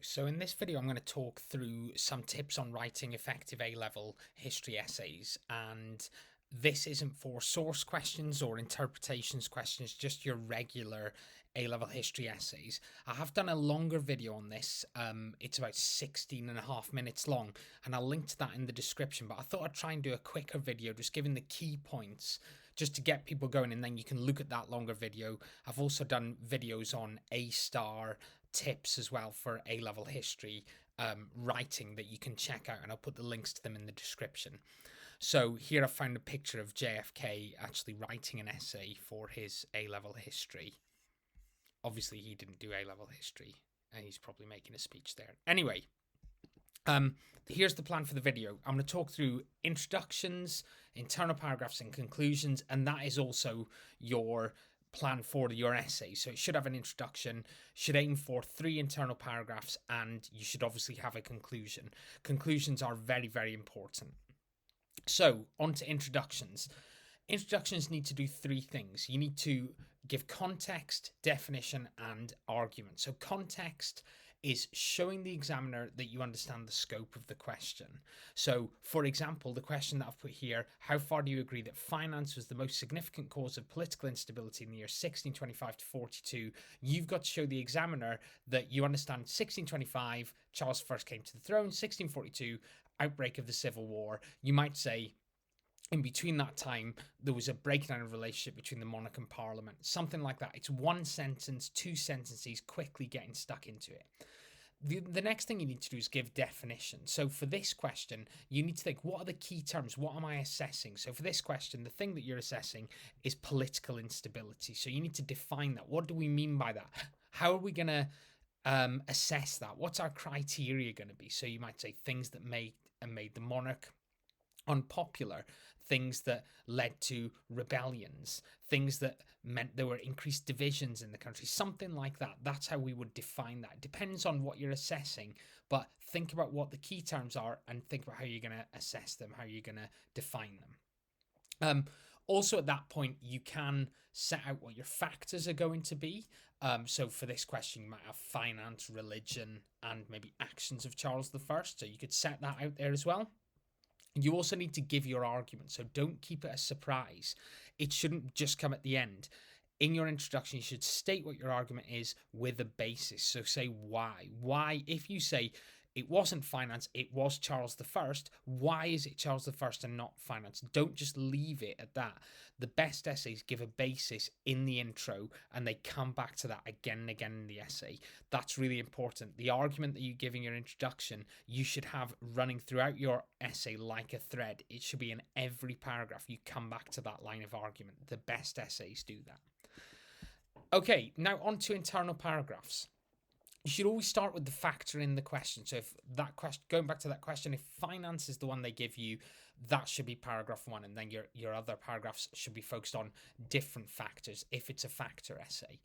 So in this video, I'm going to talk through some tips on writing effective A-level history essays. And this isn't for source questions or interpretations questions, just your regular A-level history essays. I have done a longer video on this. It's about 16 and a half minutes long, and I'll link to that in the description. But I thought I'd try and do a quicker video, just giving the key points, just to get people going, and then you can look at that longer video. I've also done videos on A-star tips as well for A-level history writing that you can check out, and I'll put the links to them in the description. So here I found a picture of JFK actually writing an essay for his A-level history. Obviously he didn't do A-level history, and he's probably making a speech there. Anyway, here's the plan for the video. I'm going to talk through introductions, internal paragraphs, and conclusions, and that is also your plan for your essay. So it should have an introduction, should aim for 3 internal paragraphs, and you should obviously have a conclusion. Conclusions are very, very important. So on to introductions. Introductions need to do 3 things. You need to give context, definition, and argument. So context is showing the examiner that you understand the scope of the question. So, for example, the question that I've put here, how far do you agree that finance was the most significant cause of political instability in the year 1625 to 42? You've got to show the examiner that you understand 1625, Charles I came to the throne, 1642, outbreak of the Civil War. You might say, in between that time, there was a breakdown of relationship between the monarch and parliament, something like that. It's 1 sentence, 2 sentences, quickly getting stuck into it. The next thing you need to do is give definition. So for this question, you need to think, what are the key terms? What am I assessing? So for this question, the thing that you're assessing is political instability. So you need to define that. What do we mean by that? How are we going to assess that? What's our criteria going to be? So you might say things that made the monarch unpopular, things that led to rebellions, things that meant there were increased divisions in the country, something like that. That's how we would define that. It depends on what you're assessing, but think about what the key terms are and think about how you're going to assess them, how you're going to define them. Also, at that point, you can set out what your factors are going to be. So for this question, you might have finance, religion, and maybe actions of Charles I. So you could set that out there as well. You also need to give your argument, so don't keep it a surprise. It shouldn't just come at the end. In your introduction, you should state what your argument is with a basis. So say why. Why, if you say it wasn't finance, it was Charles I, why is it Charles I and not finance? Don't just leave it at that. The best essays give a basis in the intro and they come back to that again and again in the essay. That's really important. The argument that you give in your introduction, you should have running throughout your essay like a thread. It should be in every paragraph. You come back to that line of argument. The best essays do that. Okay, now on to internal paragraphs. You should always start with the factor in the question. So if that question, going back to that question, if finance is the one they give you, that should be paragraph 1, and then your other paragraphs should be focused on different factors if it's a factor essay.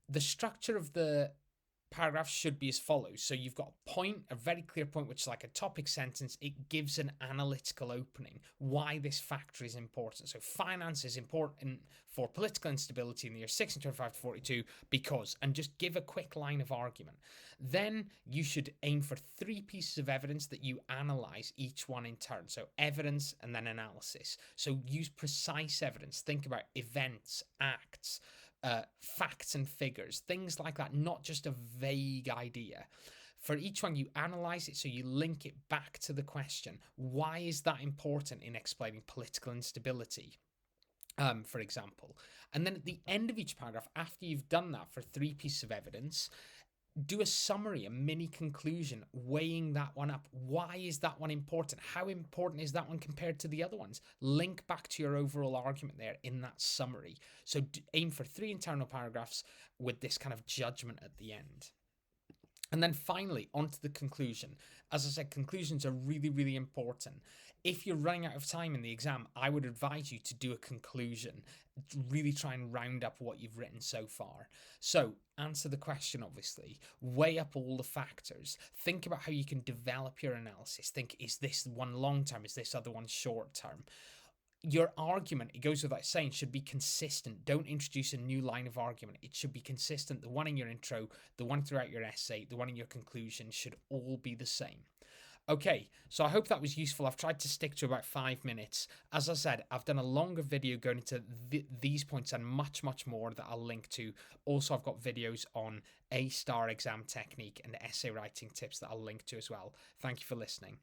The structure of the paragraph should be as follows. So you've got a point, a very clear point, which is like a topic sentence. It gives an analytical opening, why this factor is important. So finance is important for political instability in the year 1625 to 42 because, and just give a quick line of argument. Then you should aim for 3 pieces of evidence that you analyze each one in turn. So evidence and then analysis. So use precise evidence. Think about events, acts, facts and figures, things like that, not just a vague idea. For each one, you analyze it, so you link it back to the question. Why is that important in explaining political instability, for example? And then at the end of each paragraph, after you've done that for 3 pieces of evidence, do a summary, a mini conclusion, weighing that one up. Why is that one important? How important is that one compared to the other ones? Link back to your overall argument there in that summary. So aim for 3 internal paragraphs with this kind of judgment at the end. And then finally, onto the conclusion. As I said, conclusions are really, really important. If you're running out of time in the exam, I would advise you to do a conclusion. Really try and round up what you've written so far. So answer the question, obviously. Weigh up all the factors. Think about how you can develop your analysis. Think, is this one long term? Is this other one short term? your argument, it goes without saying, should be consistent. Don't introduce a new line of argument. It should be consistent. The one in your intro, the one throughout your essay, the one in your conclusion should all be the same. Okay, so I hope that was useful. I've tried to stick to about 5 minutes. As I said, I've done a longer video going into these points and much, much more that I'll link to. Also, I've got videos on A-star exam technique and essay writing tips that I'll link to as well. Thank you for listening.